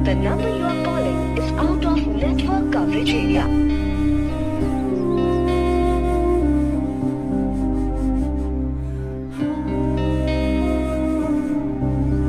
The number you are calling is out of network coverage area.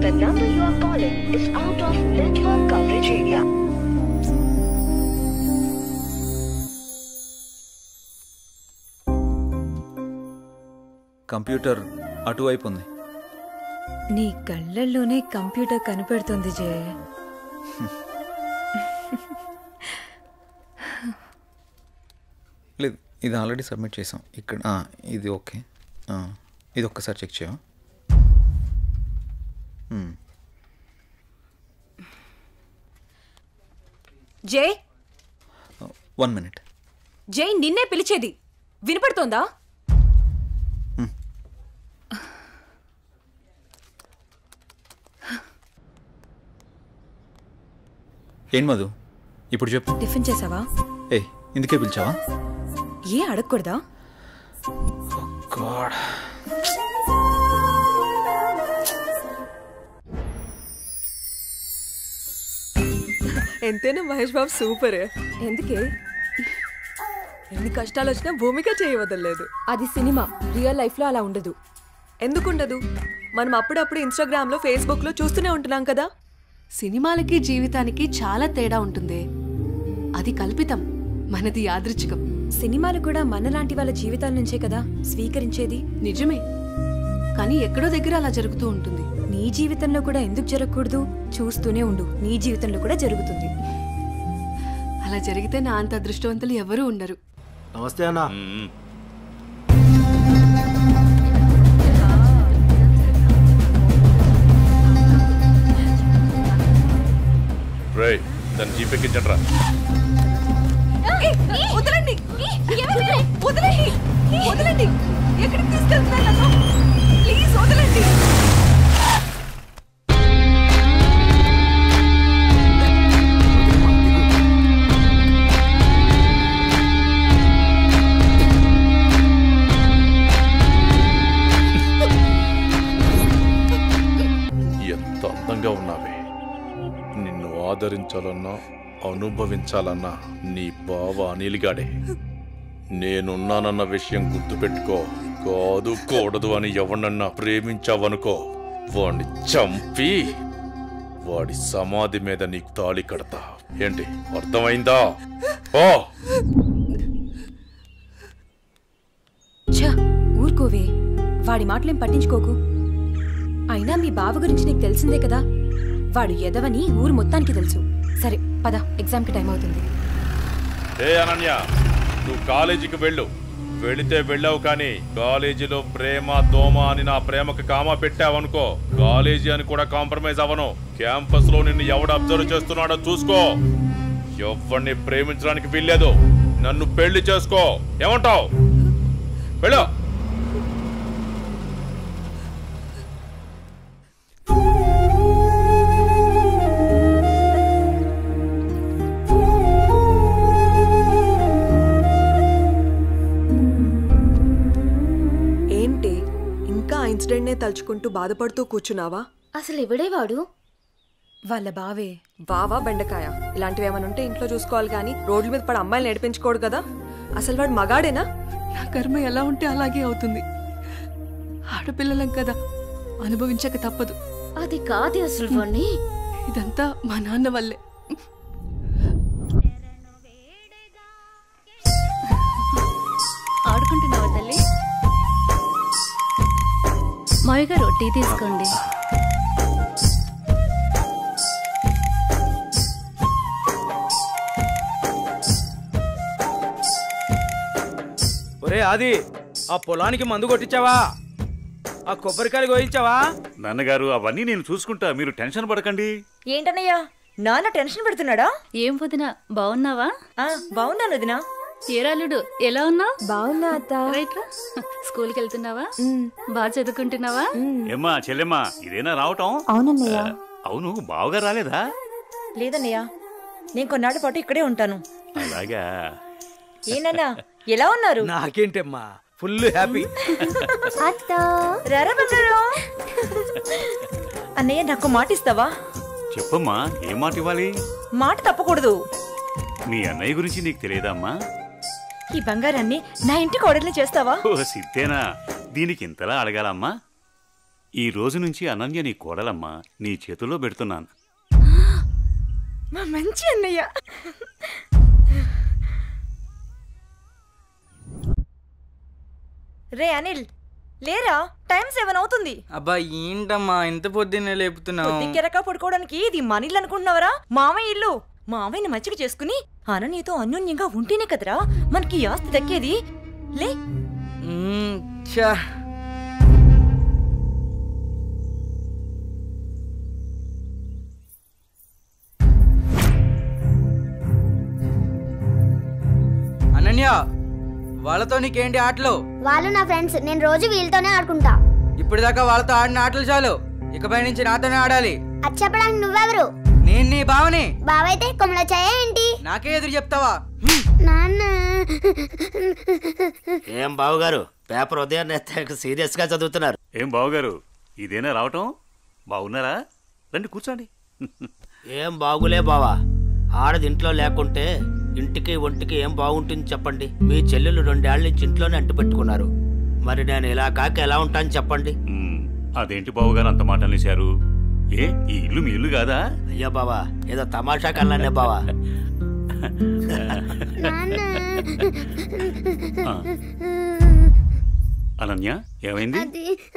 The number you are calling is out of network coverage area. Computer అటువైపు ఉంది. నీ కళ్ళల్లోనే computer కనిపెడుతుంది జయ. లేదు, ఇది already submit చేసాం. ఇక్కడ ఇది okay. ఇది ఒక్కసారి చెక్ చేయవా? జై, 1 minute. జై నిన్నే పిలిచేది వినపడుతోందా? ఏం మధు ఇప్పుడు చెప్పు. టిఫిన్ చేసావా? ఇందుకే పిలిచావా? ఏ అడగకూడదా? ఎంతైనా మహేష్ బాబు సూపర్. ఎందుకే? ఎన్ని కష్టాలు వచ్చినా భూమిక చేయవదలేదు. అది సినిమా, రియల్ లైఫ్ లో అలా ఉండదు. ఎందుకుండదు? మనం అప్పుడప్పుడు ఇన్స్టాగ్రామ్ లో, ఫేస్బుక్ లో చూస్తూనే ఉంటున్నాం కదా. సినిమాలకి జీవితానికి చాలా తేడా ఉంటుంది. అది కల్పితం, మనది యాదృచ్ఛికం. సినిమాలు కూడా మనలాంటి వాళ్ళ జీవితాల నుంచే కదా స్వీకరించేది. నిజమే, కానీ ఎక్కడో దగ్గర అలా జరుగుతూ ఉంటుంది. నీ జీవితంలో కూడా ఎందుకు జరగకూడదు? చూస్తూనే ఉండు, నీ జీవితంలో కూడా జరుగుతుంది. అలా జరిగితే నా అంత అదృష్టవంతులు ఎవరూ ఉండరు. నమస్తే అన్నా. దాన్ని జీపెక్కించండి. వదలండి, వదలండి, వదలండి. ఎక్కడికి తీసుకెళ్తున్నారు? ప్లీజ్ వదలండి. ఎంత అందంగా ఉన్నావే. నిన్ను ఆదరించాలన్నా అనుభవించాలన్నా నీ బావ అనిల్గాడే. నేనున్నానన్న విషయం గుర్తుపెట్టుకో. కాదు కూడదు అని ఎవరినన్నా ప్రేమించావనుకో, వాడిని చంపి వాడి సమాధి మీద నీకు తాళి కడతా. ఏంటి, అర్థమైందా? ఓ ఊరుకోవే, వాడి మాటలేం పట్టించుకోకు. అయినా మీ బావ గురించి నీకు తెలిసిందే కదా. వాడు ఎదవని ఊరు మొత్తానికి తెలుసు. సరే పద, ఎగ్జామ్కి టైం అవుతుంది. అనన్య, నువ్వు కాలేజీకి వెళ్ళు. వెళితే వెళ్ళావు, కానీ కాలేజీలో ప్రేమ దోమ అని నా ప్రేమకు కామా పెట్టావనుకో, కాలేజీ అని కూడా కాంప్రమైజ్ అవ్వను. క్యాంపస్ లో నిన్ను ఎవడు అబ్జర్వ్ చేస్తున్నాడో చూసుకో. ఎవరిని ప్రేమించడానికి వీల్లేదు. నన్ను పెళ్లి చేసుకో. ఏమంటావు? వెళ్ళు. ఇన్సిడెంట్ నే తలుచుకుంటూ బాధపడుతూ కూర్చున్నావా? అసలు ఎవడే వాడు? వాళ్ళ బావే. బావా బెండకాయ ఇలాంటివి ఏమైనా ఉంటే ఇంట్లో చూసుకోవాలి, కానీ రోడ్ల మీద పడి అమ్మాయిలు నడిపించుకోడు కదా. అసలు వాడు మగాడేనా? నా కర్మ ఎలా ఉంటే అలాగే అవుతుంది. ఆడపిల్లలం కదా, అనుభవించక తప్పదు. అది కాదు అసలు వాణ్ణి. ఇదంతా మా నాన్న వల్లే. ఆడుకుంటున్నావా తల్లి? మావి గారు టీ తీసుకోండి. ఒరే ఆది, ఆ పొలానికి మందు కొట్టించావా? ఆ కొబ్బరికాయలు కోయించావా? నాన్నగారు, అవన్నీ నేను చూసుకుంటా, మీరు టెన్షన్ పడకండి. ఏంటన్నయ్యా, నాన్న టెన్షన్ పెడుతున్నాడా? ఏం వదినా, బాగున్నావా? బాగున్నాను వదినా. ఏరాలుడు, ఎలా ఉన్నావు? బాగున్నా అత్త. రైట్రా, స్కూల్కి వెళ్తున్నావా? బాగా చదువుకుంటున్నావా? ఏమ్మా చెల్లెమ్మా, ఇదేనా రావటం? అవునన్నయ్య. అవును, బావగా రాలేదా? లేదన్నయ్యా, నేను కొన్నాళ్ళ పాటు ఇక్కడే ఉంటాను. అలాగా? ఏనన్నా, ఎలా ఉన్నారు? నాకేంటమ్మా, ఫుల్ హ్యాపీ. రారా బంగారు. అన్నయ్య నాకు మాట ఇస్తావా? చెప్పమ్మా, ఏం మాట ఇవ్వాలి? మాట తప్పకూడదు. మీ అన్నయ్య గురించి నీకు తెలియదమ్మా? ఈ బంగారాన్ని నా ఇంటికి ఆర్డర్లు చేస్తావా? ఓ సిద్ధేనా, దీనికి ఇంతలా అడగాలమ్మా? ఈ రోజు నుంచి అనన్య నీ కోడలమ్మా, నీ చేతుల్లో పెడుతున్నాను. మా మంచి అన్నయ్య. రే అనిల్, లేరా, టైం 7 అవుతుంది. అబ్బా ఏంటమ్మా ఇంత పొద్దున్నే లేపుతున్నావు? కెరక పడుకోవడానికి ఇది మన ఇల్లు అనుకుంటున్నావరా? మామయ్య ఇల్లు. మామయ్యని మచ్చిక చేసుకుని అనన్యతో అన్యోన్యంగా ఉంటేనే కదరా మనకి ఆస్తి దక్కేది. లే. అనన్య, వాళ్ళతో నీకేంటి ఆటలు? వాళ్ళు నా ఫ్రెండ్స్, నేను రోజు వీళ్ళతోనే ఆడుకుంటా. ఇప్పుడు దాకా వాళ్ళతో ఆడిన ఆటలు చాలు, ఇకపై నుంచి నాతోనే ఆడాలి. అది చెప్పడానికి నువ్వెవరు? నేను నీ బావని. బావైతే కొమ్మలొచ్చాయా ఏంటి? నాకే ఎదురు చెప్తావా? నాన్న. ఏం బావగారు, పేపర్ ఉదయాన్నే సీరియస్ గా చదువుతున్నారు. ఏం బావగారు, ఇదేనా రావటం? బాగున్నారా? రండి కూర్చోండి. ఏం బాగులే బావా, ఆడది ఇంట్లో లేకుంటే ఇంటికి ఒంటికి ఏం బాగుంటుంది చెప్పండి. మీ చెల్లెలు 2 ఏళ్ల నుంచి ఇంట్లోనే అంటు పెట్టుకున్నారు. మరి నేను ఇలా కాక ఎలా ఉంటాను చెప్పండి. అదేంటి బావగారు అంత మాట అనేశారు? ఏ, ఈ ఇల్లు మీ ఇల్లు కాదా? అయ్యో బావా, ఏదో తమాషా కల్లానే బావా. అనన్య, ఏమైంది?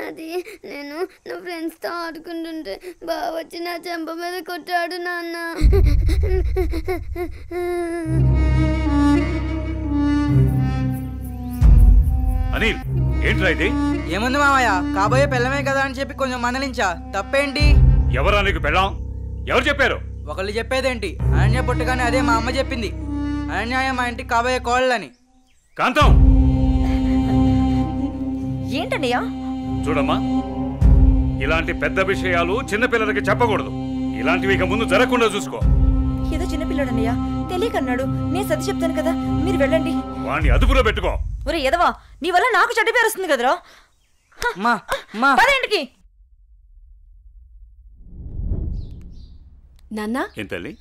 అది నేను నా ఫ్రెండ్స్ తో ఆడుకుంటుంటే బావ వచ్చి నా చెంప మీద కొట్టాడు నాన్న. అనిల్, ఏంట్రా ఇది? ఏముంది మామయ్య, కాబోయే పెళ్ళమే కదా అని చెప్పి కొంచెం మందలించా. తప్పేంటి? ఎవరా నీకు పెళ్ళాం? ఎవరు చెప్పారు? ఒకళ్ళు చెప్పేదేంటి, అనన్య పుట్టగానే అదే మా అమ్మ చెప్పింది. అనన్య మా ఇంటికి కాబోయే కోళ్ళని. కాంతం, ఏంటన్నయ్యా? చూడమ్మా, ఇలాంటి పెద్ద విషయాలు చిన్నపిల్లలకి చెప్పకూడదు. ఇలాంటివి ఇక ముందు జరగకుండా చూసుకో. ఏదో చిన్నపిల్లడన్నయ్యా, తెలియకన్నాడు. నేను సర్ది చెప్తాను కదా, మీరు వెళ్ళండి. వాణ్ణి అదుపులో పెట్టుకో. ఒరే ఎదవా, నీ వల్ల నాకు చెడ్డ పేరు వస్తుంది కదరా. పదేంటికి నాన్న,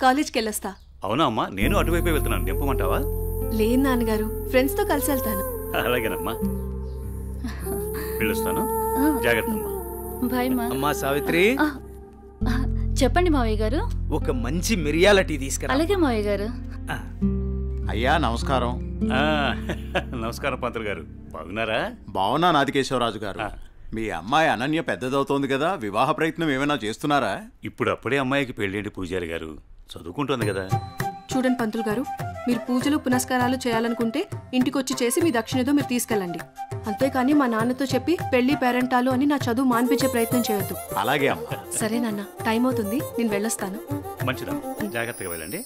కాలేజ్కి వెళ్ళొస్తా. అవునా అమ్మా, నేను అటువైపే వెళ్తున్నాను. దింపమంటావా? లేదు నాన్నగారు, ఫ్రెండ్స్ తో కలిసి వెళ్తాను. అలాగేనమ్మా, వెళ్ళొస్తాను. జాగ్రత్త అమ్మా. అమ్మా సావిత్రి, చెప్పండి మావయ్య గారు. ఒక మంచి మిరియాల టీ తీసుకురా. అలాగే మావయ్య గారు. అయ్యా నమస్కారం. నమస్కారం పంతులు గారు, బాగున్నారా? బాగున్నా నాదికేశ్వరరాజు గారు. మీ అమ్మాయి అనన్య పెద్దదవుతోంది కదా, వివాహ ప్రయత్నం ఏమైనా చేస్తున్నారా? ఇప్పుడు అప్పుడే అమ్మాయికి పెళ్ళేంటి పూజారి గారు, చదువుకుంటుంది కదా. చూడండి పంతులు గారు, మీరు పూజలు పునస్కారాలు చేయాలనుకుంటే ఇంటికొచ్చి చేసి మీ దక్షిణతో మీరు తీసుకెళ్ళండి. అంతేకాని మా నాన్నతో చెప్పి పెళ్లి పేరెంటాలు అని నా చదువు మాన్పించే ప్రయత్నం చేయొద్దు. అలాగే అమ్మా. సరే నాన్న, టైం అవుతుంది, నేను వెళ్ళొస్తాను. మంచిదమ్మా, జాగ్రత్తగా వెళ్ళండి.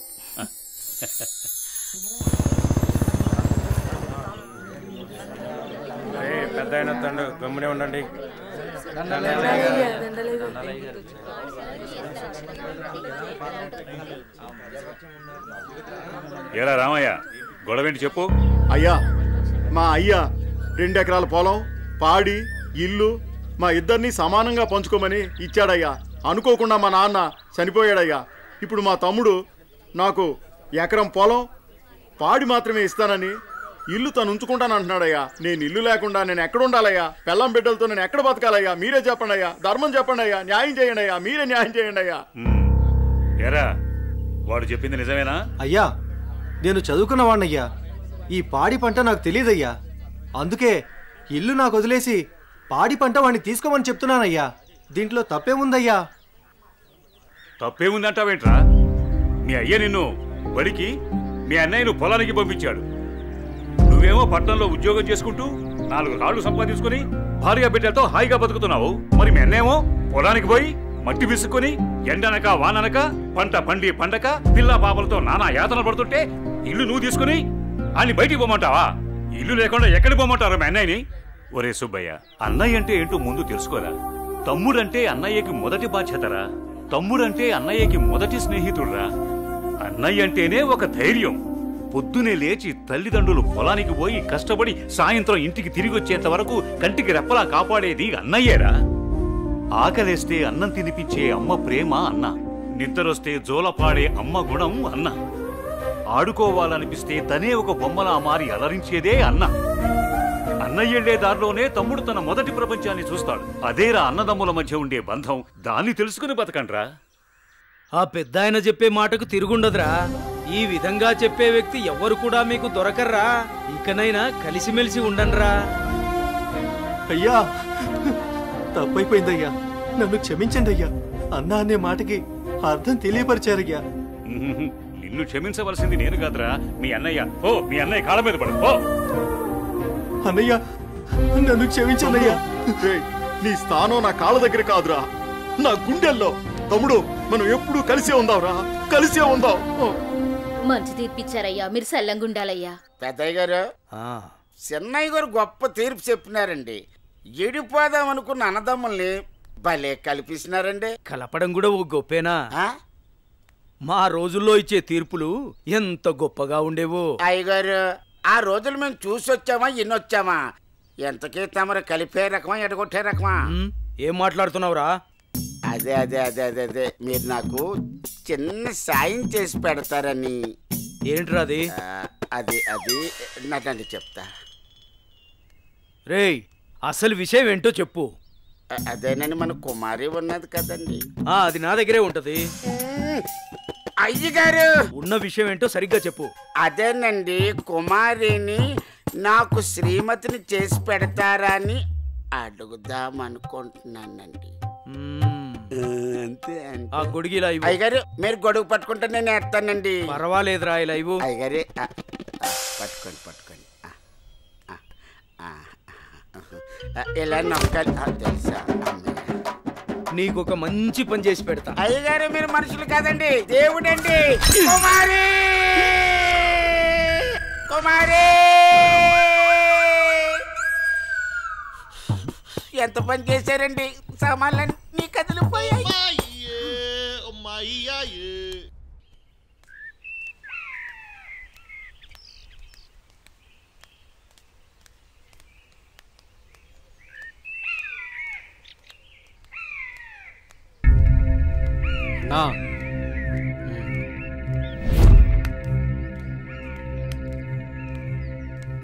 పెద్ద అయిన తండ్రి గమ్మునే ఉండండి. ఏరా రామయ్య, గొడవేంటి చెప్పు. అయ్యా, మా అయ్యా 2 ఎకరాల పొలం, పాడి, ఇల్లు మా ఇద్దరిని సమానంగా పంచుకోమని ఇచ్చాడయ్యా. అనుకోకుండా మా నాన్న చనిపోయాడయ్యా. ఇప్పుడు మా తమ్ముడు నాకు ఎకరం పొలం, పాడి మాత్రమే ఇస్తానని, ఇల్లు తను ఉంచుకుంటానంటున్నాడయ్యా. నేను ఇల్లు లేకుండా నేను ఎక్కడ ఉండాలయ్యా? పెళ్ళం బిడ్డలతో నేను ఎక్కడ బతకాలయ్యా? మీరే చెప్పండి అయ్యా, ధర్మం చెప్పండి అయ్యా, న్యాయం చేయండి అయ్యా, మీరే న్యాయం చేయండి అయ్యా. ఏరా, వాడు చెప్పింది నిజమేనా? అయ్యా, నేను చదువుకున్నవాణ్ణయ్యా. ఈ పాడి పంట నాకు తెలియదయ్యా. అందుకే ఇల్లు నాకు వదిలేసి పాడి పంట వాడిని తీసుకోమని చెప్తున్నానయ్యా. దీంట్లో తప్పేముందయ్యా? తప్పేముందంటావేంట్రా? మీ అయ్య నిన్ను బడికి, మీ అన్నయ్యను పొలానికి పంపించాడు. నువ్వేమో పట్టణంలో ఉద్యోగం చేసుకుంటూ 4 రాళ్లు సంపాదించుకుని భార్య బిడ్డలతో హాయిగా బతుకుతున్నావు. మరి మీ అన్నేమో పొలానికి పోయి మట్టి విసుక్కుని ఎండనక వాననక పంట పండి పండక పిల్ల పాపలతో నానా యాతన పడుతుంటే ఇల్లు నువ్వు తీసుకుని అన్ని బయటికి పోమంటావా? ఇల్లు లేకుండా ఎక్కడికి పోమంటారు మీ అన్నయ్యని? ఒరే సుబ్బయ్య, అన్నయ్య అంటే ఏంటో ముందు తెలుసుకోరా. తమ్ముడంటే అన్నయ్యకి మొదటి బాధ్యతరా. తమ్ముడంటే అన్నయ్యకి మొదటి స్నేహితుడురా. అన్నయ్య అంటేనే ఒక ధైర్యం. పొద్దునే లేచి తల్లిదండ్రులు పొలానికి పోయి కష్టపడి సాయంత్రం ఇంటికి తిరిగి వచ్చేంత వరకు కంటికి రెప్పలా కాపాడేది అన్నయ్యేరా. ఆకలేస్తే అన్నం తినిపించే అమ్మ ప్రేమ అన్న, నిద్రొస్తే జోలపాడే అమ్మ గుణం అన్న, ఆడుకోవాలనిపిస్తే తనే ఒక బొమ్మలా మారి అలరించేదే అన్న. అన్నయ్యెళ్లే దారిలోనే తమ్ముడు తన మొదటి ప్రపంచాన్ని చూస్తాడు. అదేరా అన్నదమ్ముల మధ్య ఉండే బంధం. దాన్ని తెలుసుకుని బతకండ్రా. ఆ పెద్ద ఆయన చెప్పే మాటకు తిరుగుండదురా. ఈ విధంగా చెప్పే వ్యక్తి ఎవరు కూడా మీకు దొరకర్రా. ఇకనైనా కలిసిమెలిసి ఉండండిరా. అయ్యా, తప్పైపోయిందయ్యా, నన్ను క్షమించండి అయ్యా. అన్న అనే మాటకి అర్థం తెలియపరిచారయ్యా. నిన్ను క్షమించవలసింది నేను కాదురా, మీ అన్నయ్య. ఓ, మీ అన్నయ్య కాళ్ళ మీద పడు. ఓ అన్నయ్య, నన్ను క్షమించండి అయ్యా. నీ స్థానం నా కాళ్ళ దగ్గర కాదురా, నా గుండెల్లో. తమ్ముడు, మనం ఎప్పుడూ కలిసే ఉందాంరా, కలిసే ఉందాం. మంచి తీర్పిచ్చారయ్యా, మీరు సల్లంగుండాలయ్యా. పెద్దయ్య గారు, చిన్నయ్య గారు గొప్ప తీర్పు చెప్పినారండి. ఎడిపోదాం అనుకున్న అన్నదమ్ముల్ని భలే కల్పిస్తున్నారండి. కలపడం కూడా ఓ గొప్పేనా? మా రోజుల్లో ఇచ్చే తీర్పులు ఎంత గొప్పగా ఉండేవో. అయ్యగారు, ఆ రోజులు మేము చూసొచ్చామా ఇన్నొచ్చామా? ఎంతకీ తమరు కలిపే రకమా ఎడగొట్టే రకమా? ఏం మాట్లాడుతున్నావురా? అదే అదే అదే అదే అదే మీరు నాకు చిన్న సాయం చేసి పెడతారని. ఏంట్రా అది? అది అది నాకండి చెప్తా. రేయ్, అసలు విషయం ఏంటో చెప్పు. అదేనండి, మన కుమారి ఉన్నది కదండి. అది నా దగ్గరే ఉంటది. అయ్యగారు, ఉన్న విషయం ఏంటో సరిగ్గా చెప్పు. అదేనండి, కుమారిని నాకు శ్రీమతిని చేసి పెడతారని అడుగుదాం అనుకుంటున్నానండి. అంతే ఆ గొడుగు ఇలా ఇవ్వు. అయ్యగారు, మీరు గొడుగు పట్టుకుంటే నేను ఎత్తానండి. పర్వాలేదురా, ఇలా ఇవ్వు. అయ్యగారే, పట్టుకోండి పట్టుకోండి. ఇలా నొక్కాలి. తెలుసా, నీకు ఒక మంచి పని చేసి పెడతా. అయ్యగారు, మీరు మనుషులు కాదండి, దేవుడండి. కుమారి, కుమారి, ఎంత పని చేశారండి. సామాన్లన్నీ కదిలిపోయాయి.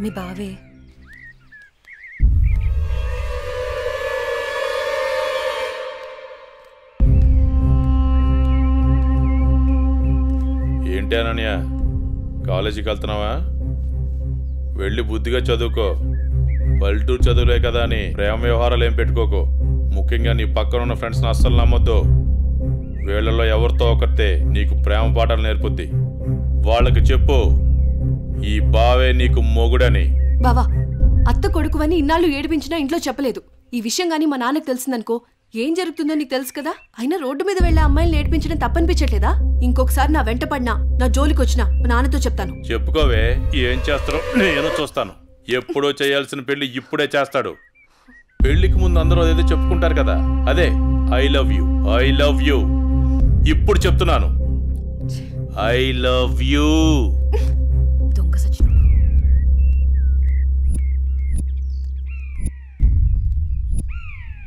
మీ బావే ఏంటి అనన్య, కాలేజీకి వెళ్తున్నావా? వెళ్ళి బుద్ధిగా చదువుకో. పల్లెటూరు చదువులే కదా అని ప్రేమ వ్యవహారాలు ఏం పెట్టుకోకు. ముఖ్యంగా నీ పక్కన ఉన్న ఫ్రెండ్స్ని అస్సలు నమ్మొద్దు. వీళ్ళలో ఎవరితో ఒకరితే నీకు ప్రేమ పాఠాలు నేర్పుద్ది. వాళ్ళకి చెప్పు, ఈ బావే నీకు మొగుడని. బావా, అత్త కొడుకువని ఇన్నాళ్ళు ఏడిపించినా ఇంట్లో చెప్పలేదు. ఈ విషయం గానీ మా నాన్నకు తెలిసిందనుకో ఏం జరుగుతుందో నీకు తెలుసు కదా. అయినా రోడ్డు మీద వెళ్లే అమ్మాయిలు ఏడిపించడం తప్పనిపించట్లేదా? ఇంకొకసారి నా వెంట పడినా, నా జోలికి వచ్చినా మా నాన్నతో చెప్తాను. చెప్పుకోవే, ఏం చేస్తారో నేను చూస్తాను. ఎప్పుడో చేయాల్సిన పెళ్లి ఇప్పుడే చేస్తాడు. పెళ్లికి ముందు అందరూ అదేదో చెప్పుకుంటారు కదా, అదే I love you, I love you. ఇప్పుడు చెప్తున్నాను, ఐ లవ్ యూ.